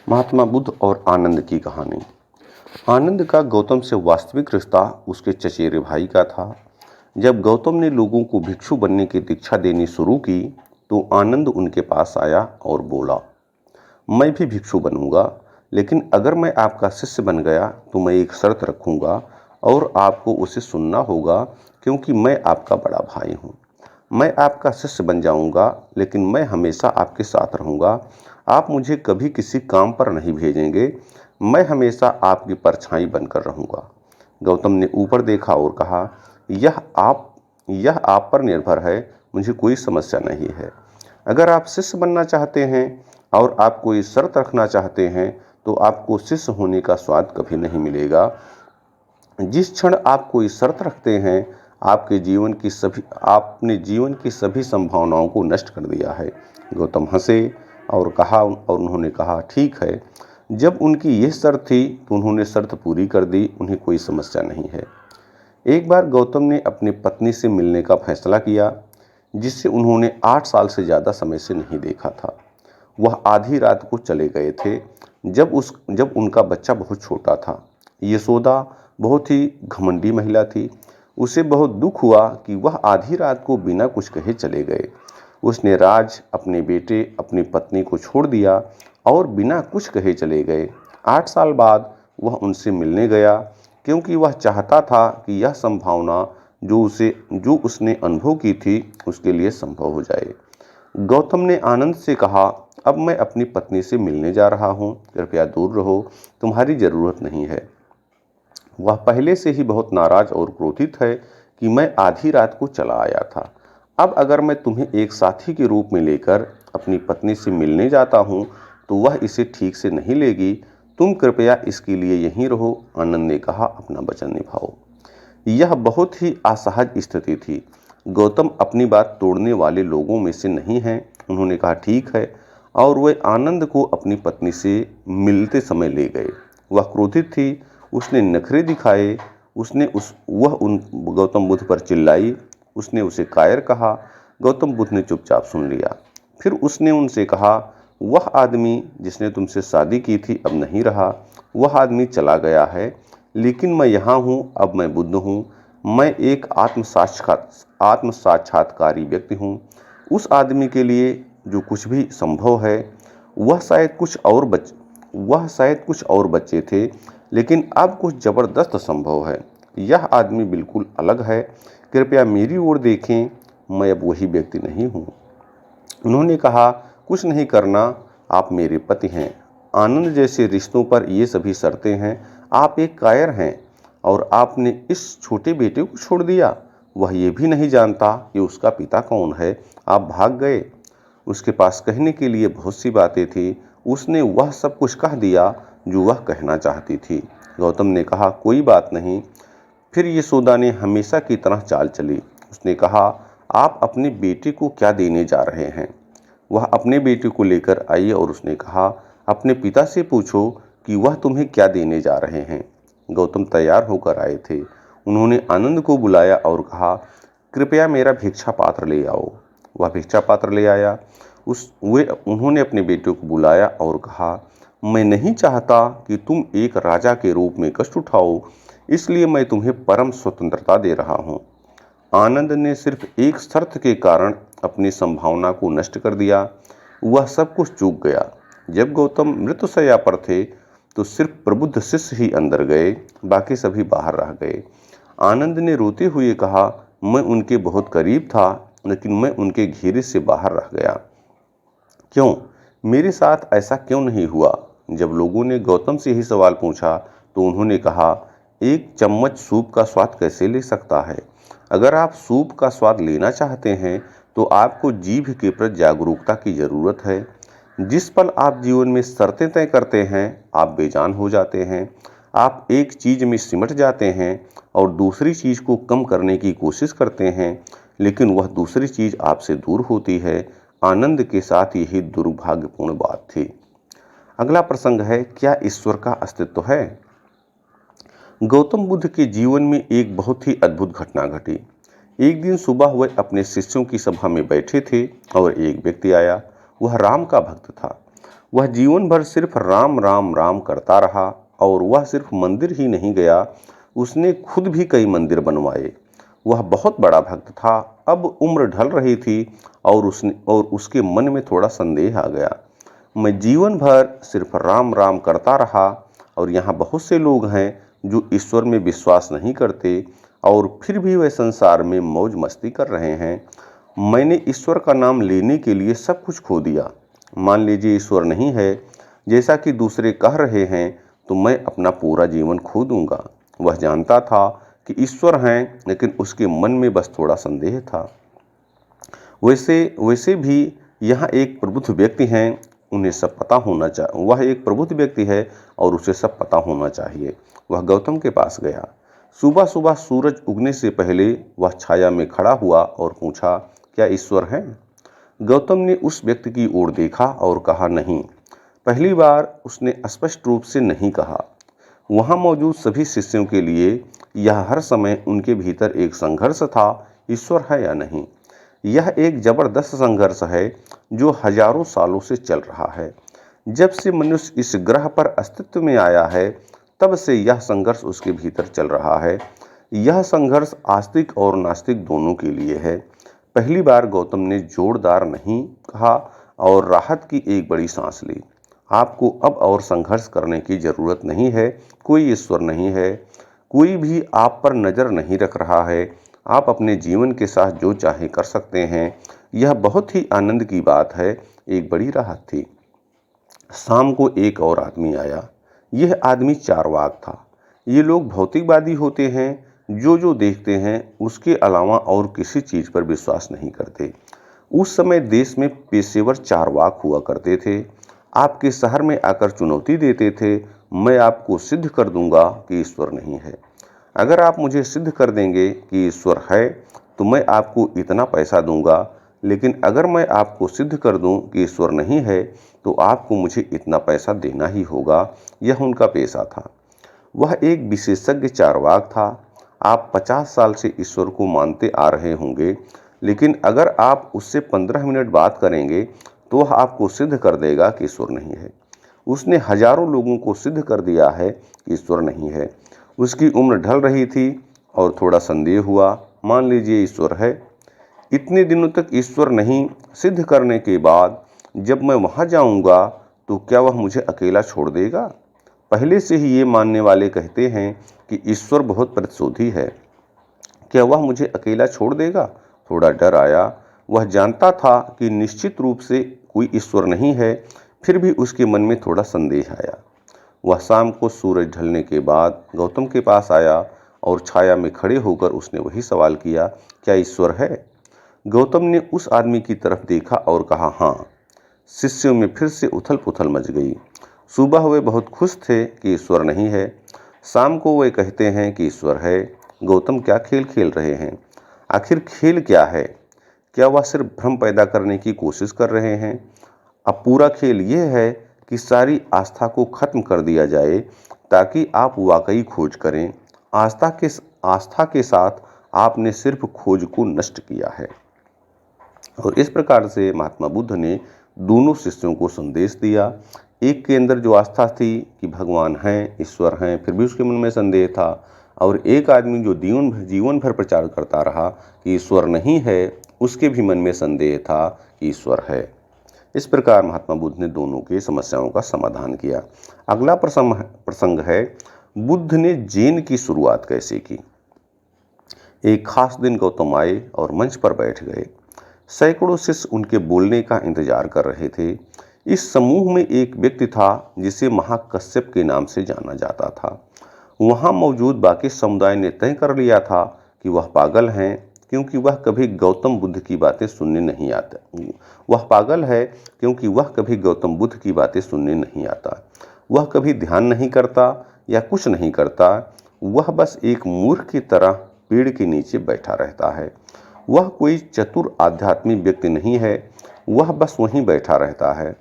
महात्मा बुद्ध और आनंद की कहानी। आनंद का गौतम से वास्तविक रिश्ता उसके चचेरे भाई का था। जब गौतम ने लोगों को भिक्षु बनने की दीक्षा देनी शुरू की तो आनंद उनके पास आया और बोला, मैं भी भिक्षु बनूंगा, लेकिन अगर मैं आपका शिष्य बन गया तो मैं एक शर्त रखूंगा और आपको उसे सुनना होगा, क्योंकि मैं आपका बड़ा भाई हूँ। मैं आपका शिष्य बन जाऊंगा, लेकिन मैं हमेशा आपके साथ रहूंगा। आप मुझे कभी किसी काम पर नहीं भेजेंगे। मैं हमेशा आपकी परछाई बनकर रहूंगा। गौतम ने ऊपर देखा और कहा, यह आप पर निर्भर है। मुझे कोई समस्या नहीं है। अगर आप शिष्य बनना चाहते हैं और आप कोई शर्त रखना चाहते हैं तो आपको शिष्य होने का स्वाद कभी नहीं मिलेगा। जिस क्षण आप कोई शर्त रखते हैं, आपने जीवन की सभी संभावनाओं को नष्ट कर दिया है। गौतम हंसे और उन्होंने कहा, ठीक है। जब उनकी यह शर्त थी तो उन्होंने शर्त पूरी कर दी। उन्हें कोई समस्या नहीं है। एक बार गौतम ने अपनी पत्नी से मिलने का फैसला किया, जिससे उन्होंने 8 साल से ज़्यादा समय से नहीं देखा था। वह आधी रात को चले गए थे, जब उनका बच्चा बहुत छोटा था। यशोदा बहुत ही घमंडी महिला थी। उसे बहुत दुख हुआ कि वह आधी रात को बिना कुछ कहे चले गए। उसने अपने बेटे, अपनी पत्नी को छोड़ दिया और बिना कुछ कहे चले गए। 8 साल बाद वह उनसे मिलने गया, क्योंकि वह चाहता था कि यह संभावना जो उसने अनुभव की थी उसके लिए संभव हो जाए। गौतम ने आनंद से कहा, अब मैं अपनी पत्नी से मिलने जा रहा हूँ, कृपया दूर रहो, तुम्हारी जरूरत नहीं है। वह पहले से ही बहुत नाराज और क्रोधित है कि मैं आधी रात को चला आया था। अब अगर मैं तुम्हें एक साथी के रूप में लेकर अपनी पत्नी से मिलने जाता हूँ तो वह इसे ठीक से नहीं लेगी। तुम कृपया इसके लिए यहीं रहो। आनंद ने कहा, अपना वचन निभाओ। यह बहुत ही असहज स्थिति थी। गौतम अपनी बात तोड़ने वाले लोगों में से नहीं हैं। उन्होंने कहा, ठीक है, और वे आनंद को अपनी पत्नी से मिलते समय ले गए। वह क्रोधित थी। उसने नखरे दिखाए। वह उन गौतम बुद्ध पर चिल्लाई। उसने उसे कायर कहा। गौतम बुद्ध ने चुपचाप सुन लिया। फिर उसने उनसे कहा, वह आदमी जिसने तुमसे शादी की थी अब नहीं रहा। वह आदमी चला गया है, लेकिन मैं यहाँ हूँ। अब मैं बुद्ध हूँ। मैं एक आत्म साक्षात्कारी व्यक्ति हूँ। उस आदमी के लिए जो कुछ भी संभव है, वह शायद कुछ और बच्चे थे, लेकिन अब कुछ जबरदस्त संभव है। यह आदमी बिल्कुल अलग है। कृपया मेरी ओर देखें। मैं अब वही व्यक्ति नहीं हूँ। उन्होंने कहा, कुछ नहीं करना, आप मेरे पति हैं। आनंद जैसे रिश्तों पर ये सभी शर्तें हैं। आप एक कायर हैं और आपने इस छोटे बेटे को छोड़ दिया। वह ये भी नहीं जानता कि उसका पिता कौन है। आप भाग गए। उसके पास कहने के लिए बहुत सी बातें थी। उसने वह सब कुछ कह दिया जो वह कहना चाहती थी। गौतम ने कहा, कोई बात नहीं। फिर यशोदा ने हमेशा की तरह चाल चली। उसने कहा, आप अपने बेटे को क्या देने जा रहे हैं? वह अपने बेटे को लेकर आई और उसने कहा, अपने पिता से पूछो कि वह तुम्हें क्या देने जा रहे हैं। गौतम तैयार होकर आए थे। उन्होंने आनंद को बुलाया और कहा, कृपया मेरा भिक्षा पात्र ले आओ। वह भिक्षा पात्र ले आया। उन्होंने अपने बेटे को बुलाया और कहा, मैं नहीं चाहता कि तुम एक राजा के रूप में कष्ट उठाओ, इसलिए मैं तुम्हें परम स्वतंत्रता दे रहा हूँ। आनंद ने सिर्फ एक शर्त के कारण अपनी संभावना को नष्ट कर दिया। वह सब कुछ चूक गया। जब गौतम मृत्युशैया पर थे तो सिर्फ प्रबुद्ध शिष्य ही अंदर गए, बाकी सभी बाहर रह गए। आनंद ने रोते हुए कहा, मैं उनके बहुत करीब था, लेकिन मैं उनके घेरे से बाहर रह गया। क्यों? मेरे साथ ऐसा क्यों नहीं हुआ? जब लोगों ने गौतम से ही सवाल पूछा तो उन्होंने कहा, एक चम्मच सूप का स्वाद कैसे ले सकता है? अगर आप सूप का स्वाद लेना चाहते हैं तो आपको जीभ के प्रति जागरूकता की जरूरत है। जिस पल आप जीवन में शर्तें तय करते हैं, आप बेजान हो जाते हैं। आप एक चीज में सिमट जाते हैं और दूसरी चीज को कम करने की कोशिश करते हैं, लेकिन वह दूसरी चीज आपसे दूर होती है। आनंद के साथ यही दुर्भाग्यपूर्ण बात थी। अगला प्रसंग है, क्या ईश्वर का अस्तित्व है? गौतम बुद्ध के जीवन में एक बहुत ही अद्भुत घटना घटी। एक दिन सुबह वह अपने शिष्यों की सभा में बैठे थे और एक व्यक्ति आया। वह राम का भक्त था। वह जीवन भर सिर्फ राम राम राम करता रहा और वह सिर्फ मंदिर ही नहीं गया, उसने खुद भी कई मंदिर बनवाए। वह बहुत बड़ा भक्त था। अब उम्र ढल रही थी और उसके मन में थोड़ा संदेह आ गया। मैं जीवन भर सिर्फ राम राम करता रहा और यहाँ बहुत से लोग हैं जो ईश्वर में विश्वास नहीं करते और फिर भी वे संसार में मौज मस्ती कर रहे हैं। मैंने ईश्वर का नाम लेने के लिए सब कुछ खो दिया। मान लीजिए ईश्वर नहीं है जैसा कि दूसरे कह रहे हैं, तो मैं अपना पूरा जीवन खो दूंगा। वह जानता था कि ईश्वर हैं, लेकिन उसके मन में बस थोड़ा संदेह था। वैसे भी यहाँ एक प्रबुद्ध व्यक्ति हैं, उन्हें सब पता होना चाहिए। वह एक प्रबुद्ध व्यक्ति है और उसे सब पता होना चाहिए। वह गौतम के पास गया। सुबह सुबह सूरज उगने से पहले वह छाया में खड़ा हुआ और पूछा, क्या ईश्वर है? गौतम ने उस व्यक्ति की ओर देखा और कहा, नहीं। पहली बार उसने स्पष्ट रूप से नहीं कहा। वहां मौजूद सभी शिष्यों के लिए यह हर समय उनके भीतर एक संघर्ष था, ईश्वर है या नहीं। यह एक जबरदस्त संघर्ष है जो हजारों सालों से चल रहा है। जब से मनुष्य इस ग्रह पर अस्तित्व में आया है, तब से यह संघर्ष उसके भीतर चल रहा है। यह संघर्ष आस्तिक और नास्तिक दोनों के लिए है। पहली बार गौतम ने जोरदार नहीं कहा और राहत की एक बड़ी सांस ली। आपको अब और संघर्ष करने की जरूरत नहीं है। कोई ईश्वर नहीं है, कोई भी आप पर नजर नहीं रख रहा है। आप अपने जीवन के साथ जो चाहे कर सकते हैं। यह बहुत ही आनंद की बात है। एक बड़ी राहत थी। शाम को एक और आदमी आया। यह आदमी चार्वाक था। ये लोग भौतिकवादी होते हैं, जो देखते हैं उसके अलावा और किसी चीज पर विश्वास नहीं करते। उस समय देश में पेशेवर चार्वाक हुआ करते थे। आपके शहर में आकर चुनौती देते थे, मैं आपको सिद्ध कर दूंगा कि ईश्वर नहीं है। अगर आप मुझे सिद्ध कर देंगे कि ईश्वर है, तो मैं आपको इतना पैसा दूंगा, लेकिन अगर मैं आपको सिद्ध कर दूं कि ईश्वर नहीं है, तो आपको मुझे इतना पैसा देना ही होगा। यह उनका पेशा था। वह एक विशेषज्ञ चार्वाक था। आप 50 साल से ईश्वर को मानते आ रहे होंगे, लेकिन अगर आप उससे 15 मिनट बात करेंगे, तो वह आपको सिद्ध कर देगा कि ईश्वर नहीं है। उसने हजारों लोगों को सिद्ध कर दिया है कि ईश्वर नहीं है। उसकी उम्र ढल रही थी और थोड़ा संदेह हुआ। मान लीजिए ईश्वर है। इतने दिनों तक ईश्वर नहीं सिद्ध करने के बाद जब मैं वहां जाऊंगा, तो क्या वह मुझे अकेला छोड़ देगा? पहले से ही ये मानने वाले कहते हैं कि ईश्वर बहुत प्रतिशोधी है। क्या वह मुझे अकेला छोड़ देगा? थोड़ा डर आया। वह जानता था कि निश्चित रूप से कोई ईश्वर नहीं है, फिर भी उसके मन में थोड़ा संदेह आया। वह शाम को सूरज ढलने के बाद गौतम के पास आया और छाया में खड़े होकर उसने वही सवाल किया, क्या ईश्वर है? गौतम ने उस आदमी की तरफ देखा और कहा, हाँ। शिष्यों में फिर से उथल पुथल मच गई। सुबह वे बहुत खुश थे कि ईश्वर नहीं है। शाम को वे कहते हैं कि ईश्वर है। गौतम क्या खेल खेल रहे हैं? आखिर खेल क्या है? क्या वह सिर्फ भ्रम पैदा करने की कोशिश कर रहे हैं? अब पूरा खेल यह है कि सारी आस्था को खत्म कर दिया जाए ताकि आप वाकई खोज करें। आस्था के साथ आपने सिर्फ खोज को नष्ट किया है। और इस प्रकार से महात्मा बुद्ध ने दोनों शिष्यों को संदेश दिया। एक के अंदर जो आस्था थी कि भगवान हैं, ईश्वर हैं, फिर भी उसके मन में संदेह था, और एक आदमी जो जीवन भर प्रचार करता रहा कि ईश्वर नहीं है, उसके भी मन में संदेह था कि ईश्वर है। इस प्रकार महात्मा बुद्ध ने दोनों की समस्याओं का समाधान किया। अगला प्रसंग है, बुद्ध ने जैन की शुरुआत कैसे की। एक खास दिन गौतम आए और मंच पर बैठ गए। सैकड़ों शिष्य उनके बोलने का इंतजार कर रहे थे। इस समूह में एक व्यक्ति था जिसे महाकश्यप के नाम से जाना जाता था। वहां मौजूद बाकी समुदाय ने तय कर लिया था कि वह पागल हैं, क्योंकि वह कभी गौतम बुद्ध की बातें सुनने नहीं आता। वह पागल है क्योंकि वह कभी गौतम बुद्ध की बातें सुनने नहीं आता। वह कभी ध्यान नहीं करता या कुछ नहीं करता। वह बस एक मूर्ख की तरह पेड़ के नीचे बैठा रहता है। वह कोई चतुर आध्यात्मिक व्यक्ति नहीं है। वह बस वहीं बैठा रहता है।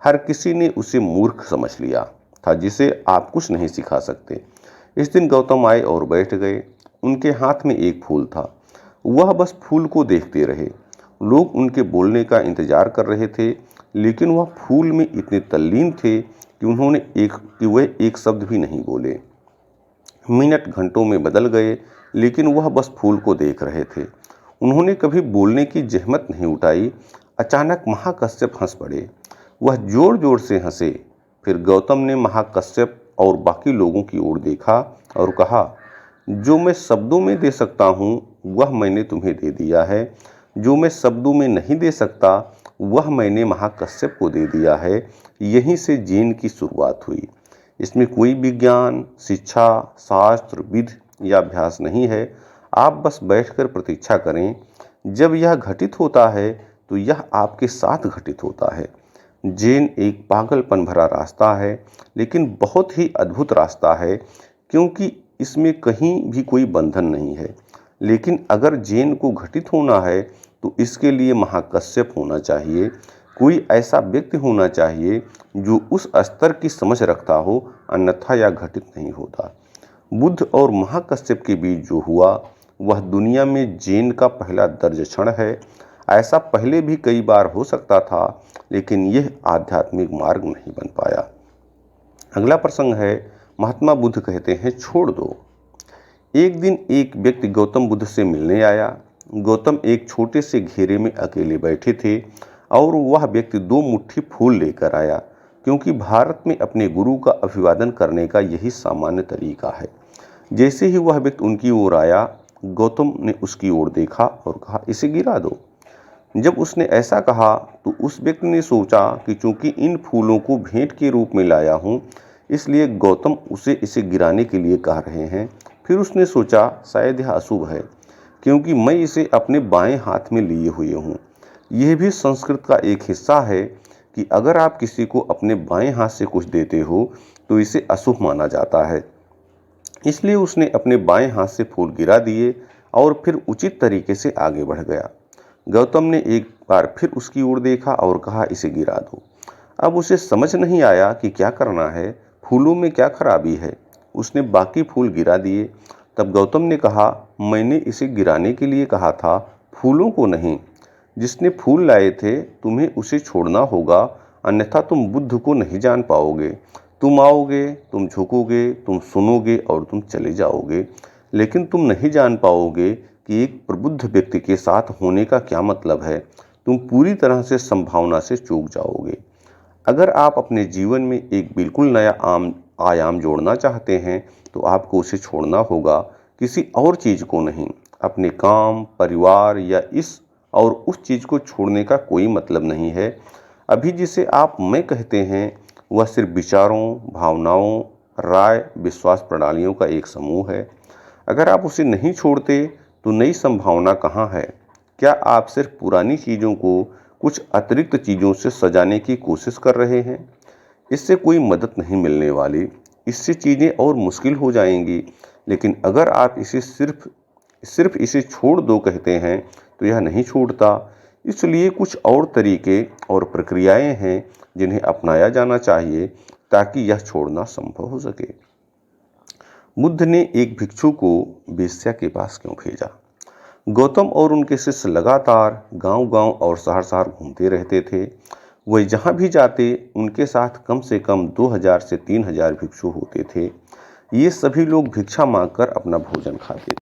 हर किसी ने उसे मूर्ख समझ लिया था जिसे आप कुछ नहीं सिखा सकते। इस दिन गौतम आए और बैठ गए। उनके हाथ में एक फूल था। वह बस फूल को देखते रहे। लोग उनके बोलने का इंतजार कर रहे थे, लेकिन वह फूल में इतने तल्लीन थे कि वे एक शब्द भी नहीं बोले। मिनट घंटों में बदल गए, लेकिन वह बस फूल को देख रहे थे। उन्होंने कभी बोलने की जहमत नहीं उठाई। अचानक महाकश्यप हंस पड़े। वह जोर जोर से हंसे। फिर गौतम ने महाकश्यप और बाकी लोगों की ओर देखा और कहा, जो मैं शब्दों में दे सकता हूँ वह मैंने तुम्हें दे दिया है। जो मैं शब्दों में नहीं दे सकता वह मैंने महाकश्यप को दे दिया है। यहीं से जैन की शुरुआत हुई। इसमें कोई विज्ञान, शिक्षा, शास्त्र, विधि या अभ्यास नहीं है। आप बस बैठकर प्रतीक्षा करें। जब यह घटित होता है तो यह आपके साथ घटित होता है। जैन एक पागलपन भरा रास्ता है, लेकिन बहुत ही अद्भुत रास्ता है, क्योंकि इसमें कहीं भी कोई बंधन नहीं है। लेकिन अगर जैन को घटित होना है तो इसके लिए महाकश्यप होना चाहिए। कोई ऐसा व्यक्ति होना चाहिए जो उस स्तर की समझ रखता हो, अन्यथा यह घटित नहीं होता। बुद्ध और महाकश्यप के बीच जो हुआ वह दुनिया में जैन का पहला दर्ज क्षण है। ऐसा पहले भी कई बार हो सकता था, लेकिन यह आध्यात्मिक मार्ग नहीं बन पाया। अगला प्रसंग है, महात्मा बुद्ध कहते हैं छोड़ दो। एक दिन एक व्यक्ति गौतम बुद्ध से मिलने आया। गौतम एक छोटे से घेरे में अकेले बैठे थे और वह व्यक्ति 2 मुट्ठी फूल लेकर आया, क्योंकि भारत में अपने गुरु का अभिवादन करने का यही सामान्य तरीका है। जैसे ही वह व्यक्ति उनकी ओर आया, गौतम ने उसकी ओर देखा और कहा, इसे गिरा दो। जब उसने ऐसा कहा तो उस व्यक्ति ने सोचा कि चूंकि इन फूलों को भेंट के रूप में लाया हूँ, इसलिए गौतम इसे गिराने के लिए कह रहे हैं। फिर उसने सोचा शायद यह अशुभ है, क्योंकि मैं इसे अपने बाएं हाथ में लिए हुए हूँ। यह भी संस्कृत का एक हिस्सा है कि अगर आप किसी को अपने बाएं हाथ से कुछ देते हो तो इसे अशुभ माना जाता है। इसलिए उसने अपने बाएं हाथ से फूल गिरा दिए और फिर उचित तरीके से आगे बढ़ गया। गौतम ने एक बार फिर उसकी ओर देखा और कहा, इसे गिरा दो। अब उसे समझ नहीं आया कि क्या करना है, फूलों में क्या खराबी है। उसने बाकी फूल गिरा दिए। तब गौतम ने कहा, मैंने इसे गिराने के लिए कहा था, फूलों को नहीं। जिसने फूल लाए थे तुम्हें उसे छोड़ना होगा, अन्यथा तुम बुद्ध को नहीं जान पाओगे। तुम आओगे, तुम झुकोगे, तुम सुनोगे और तुम चले जाओगे, लेकिन तुम नहीं जान पाओगे कि एक प्रबुद्ध व्यक्ति के साथ होने का क्या मतलब है। तुम पूरी तरह से संभावना से चूक जाओगे। अगर आप अपने जीवन में एक बिल्कुल नया आयाम जोड़ना चाहते हैं तो आपको उसे छोड़ना होगा, किसी और चीज़ को नहीं। अपने काम, परिवार या इस और उस चीज़ को छोड़ने का कोई मतलब नहीं है। अभी जिसे आप मैं कहते हैं वह सिर्फ विचारों, भावनाओं, राय, विश्वास प्रणालियों का एक समूह है। अगर आप उसे नहीं छोड़ते तो नई संभावना कहाँ है? क्या आप सिर्फ पुरानी चीज़ों को कुछ अतिरिक्त चीज़ों से सजाने की कोशिश कर रहे हैं? इससे कोई मदद नहीं मिलने वाली। इससे चीज़ें और मुश्किल हो जाएंगी। लेकिन अगर आप इसे सिर्फ इसे छोड़ दो कहते हैं तो यह नहीं छूटता। इसलिए कुछ और तरीके और प्रक्रियाएं हैं जिन्हें अपनाया जाना चाहिए ताकि यह छोड़ना संभव हो सके। बुद्ध ने एक भिक्षु को वेश्या के पास क्यों भेजा? गौतम और उनके शिष्य लगातार गांव-गांव और शहर-शहर घूमते रहते थे। वे जहां भी जाते उनके साथ कम से कम 2000 से 3000 भिक्षु होते थे। ये सभी लोग भिक्षा मांगकर अपना भोजन खाते थे।